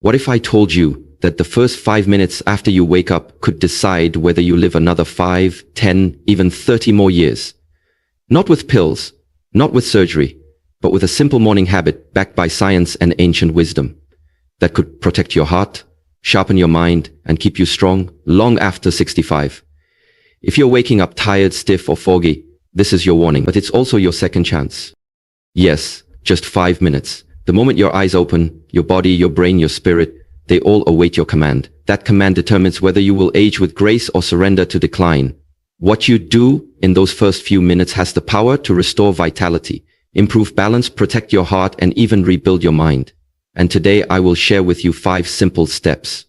What if I told you that the first 5 minutes after you wake up could decide whether you live another 5, 10, even 30 more years? Not with pills, not with surgery, but with a simple morning habit backed by science and ancient wisdom that could protect your heart, sharpen your mind, and keep you strong long after 65. If you're waking up tired, stiff, or foggy, this is your warning, but it's also your second chance. Yes, just 5 minutes. The moment your eyes open, your body, your brain, your spirit, they all await your command. That command determines whether you will age with grace or surrender to decline. What you do in those first few minutes has the power to restore vitality, improve balance, protect your heart, and even rebuild your mind. And today I will share with you 5 simple steps.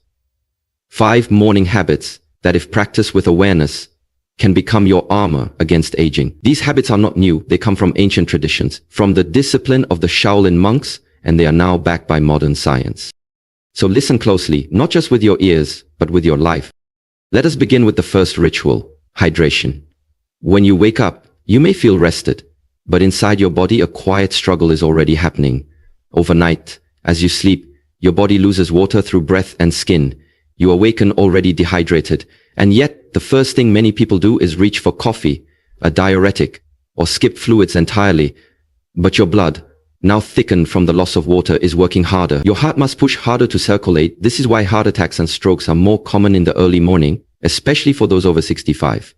5 morning habits that, if practiced with awareness, can become your armor against aging. These habits are not new. They come from ancient traditions, from the discipline of the Shaolin monks, and they are now backed by modern science. So listen closely, not just with your ears, but with your life. Let us begin with the first ritual, hydration. When you wake up, you may feel rested, but inside your body a quiet struggle is already happening. Overnight, as you sleep, your body loses water through breath and skin. You awaken already dehydrated, and yet the first thing many people do is reach for coffee, a diuretic, or skip fluids entirely. But your blood, now thickened from the loss of water, is working harder. Your heart must push harder to circulate. This is why heart attacks and strokes are more common in the early morning, especially for those over 65.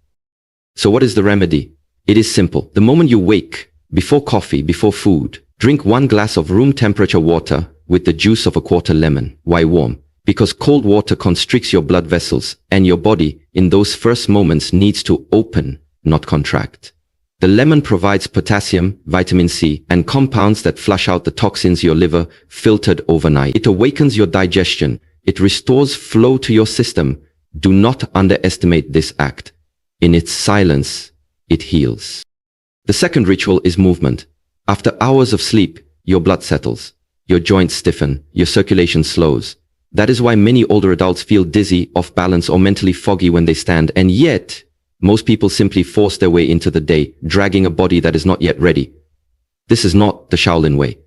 So what is the remedy? It is simple. The moment you wake, before coffee, before food, drink 1 glass of room temperature water with the juice of a quarter lemon. Why warm? Because cold water constricts your blood vessels, and your body, in those first moments, needs to open, not contract. The lemon provides potassium, vitamin C, and compounds that flush out the toxins your liver filtered overnight. It awakens your digestion. It restores flow to your system. Do not underestimate this act. In its silence, it heals. The second ritual is movement. After hours of sleep, your blood settles. Your joints stiffen. Your circulation slows. That is why many older adults feel dizzy, off balance, or mentally foggy when they stand, and yet, most people simply force their way into the day, dragging a body that is not yet ready. This is not the Shaolin way.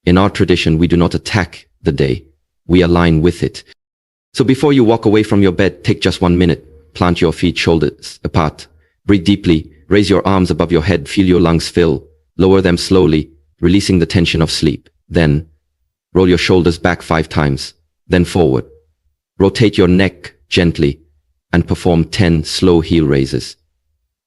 In our tradition, we do not attack the day. We align with it. So before you walk away from your bed, take just 1 minute. Plant your feet shoulders apart. Breathe deeply. Raise your arms above your head. Feel your lungs fill. Lower them slowly, releasing the tension of sleep. Then, roll your shoulders back 5 times. Then forward. Rotate your neck gently and perform 10 slow heel raises.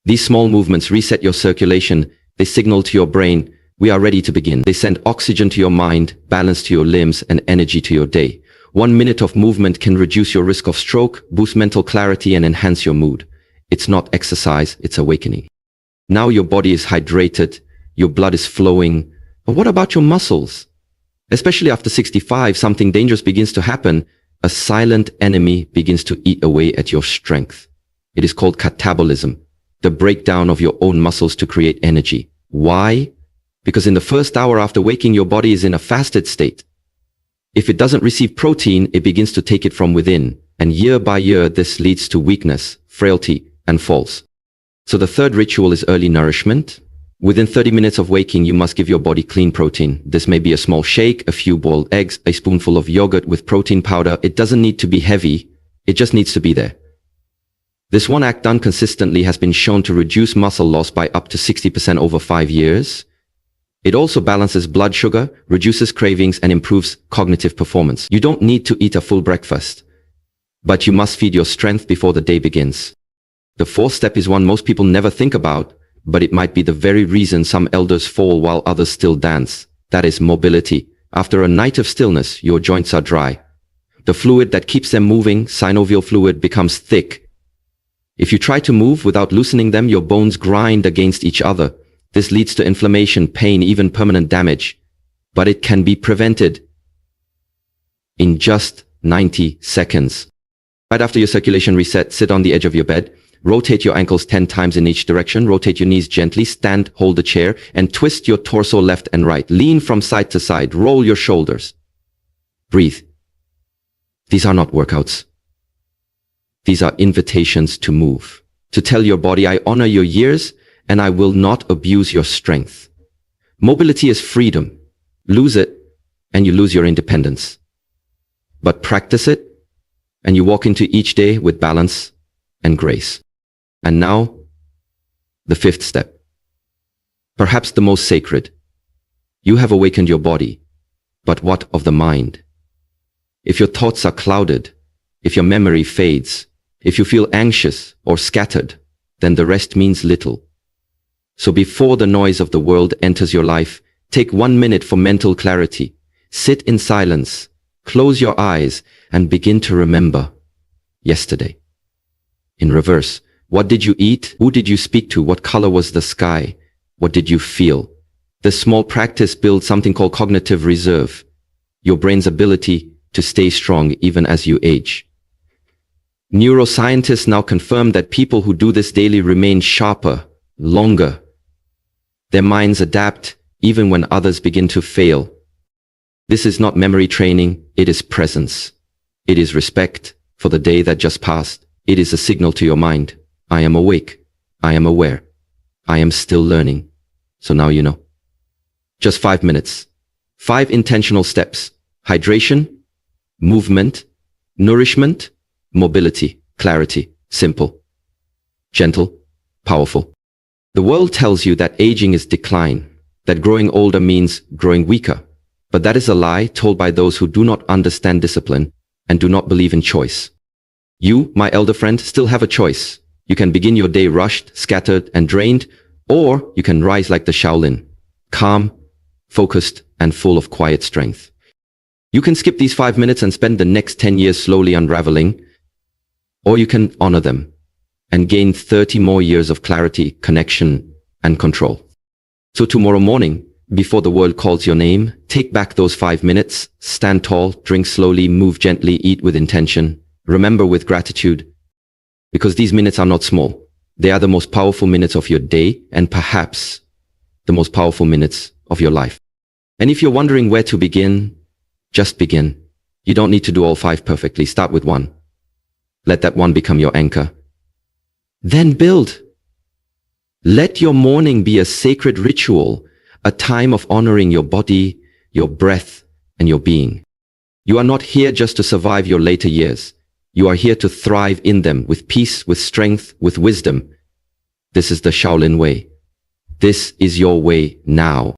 These small movements reset your circulation. They signal to your brain, we are ready to begin. They send oxygen to your mind, balance to your limbs, and energy to your day. 1 minute of movement can reduce your risk of stroke, boost mental clarity, and enhance your mood. It's not exercise, it's awakening. Now your body is hydrated, your blood is flowing. But what about your muscles? Especially after 65, something dangerous begins to happen. A silent enemy begins to eat away at your strength. It is called catabolism, the breakdown of your own muscles to create energy. Why? Because in the first hour after waking, your body is in a fasted state. If it doesn't receive protein, it begins to take it from within. And year by year, this leads to weakness, frailty, and falls. So the third ritual is early nourishment. Within 30 minutes of waking, you must give your body clean protein. This may be a small shake, a few boiled eggs, a spoonful of yogurt with protein powder. It doesn't need to be heavy. It just needs to be there. This one act done consistently has been shown to reduce muscle loss by up to 60% over 5 years. It also balances blood sugar, reduces cravings, and improves cognitive performance. You don't need to eat a full breakfast, but you must feed your strength before the day begins. The fourth step is one most people never think about, but it might be the very reason some elders fall while others still dance. That is mobility. After a night of stillness, your joints are dry. The fluid that keeps them moving, synovial fluid, becomes thick. If you try to move without loosening them, your bones grind against each other. This leads to inflammation, pain, even permanent damage. But it can be prevented in just 90 seconds. Right after your circulation reset, sit on the edge of your bed. Rotate your ankles 10 times in each direction. Rotate your knees gently. Stand, hold the chair, and twist your torso left and right. Lean from side to side. Roll your shoulders. Breathe. These are not workouts. These are invitations to move. To tell your body, I honor your years and I will not abuse your strength. Mobility is freedom. Lose it and you lose your independence. but practice it, and you walk into each day with balance and grace. And now, the fifth step. Perhaps the most sacred. You have awakened your body, but what of the mind? If your thoughts are clouded, if your memory fades, if you feel anxious or scattered, then the rest means little. So before the noise of the world enters your life, take 1 minute for mental clarity. Sit in silence, close your eyes, and begin to remember yesterday. In reverse, what did you eat? Who did you speak to? What color was the sky? What did you feel? This small practice builds something called cognitive reserve, your brain's ability to stay strong even as you age. Neuroscientists now confirm that people who do this daily remain sharper, longer. Their minds adapt even when others begin to fail. This is not memory training, it is presence. It is respect for the day that just passed. It is a signal to your mind. I am awake. I am aware. I am still learning. So now you know. Just 5 minutes. 5 intentional steps. Hydration, movement, nourishment, mobility, clarity, simple, gentle, powerful. The world tells you that aging is decline, that growing older means growing weaker. But that is a lie told by those who do not understand discipline and do not believe in choice. You, my elder friend, still have a choice. You can begin your day rushed, scattered, and drained, or you can rise like the Shaolin, calm, focused, and full of quiet strength. You can skip these 5 minutes and spend the next 10 years slowly unraveling, or you can honor them and gain 30 more years of clarity, connection, and control. So tomorrow morning, before the world calls your name, take back those 5 minutes, stand tall, drink slowly, move gently, eat with intention, remember with gratitude, because these minutes are not small. They are the most powerful minutes of your day and perhaps the most powerful minutes of your life. And if you're wondering where to begin, just begin. You don't need to do all 5 perfectly. Start with 1. Let that 1 become your anchor. Then build. Let your morning be a sacred ritual, a time of honoring your body, your breath, and your being. You are not here just to survive your later years. You are here to thrive in them with peace, with strength, with wisdom. This is the Shaolin way. This is your way now.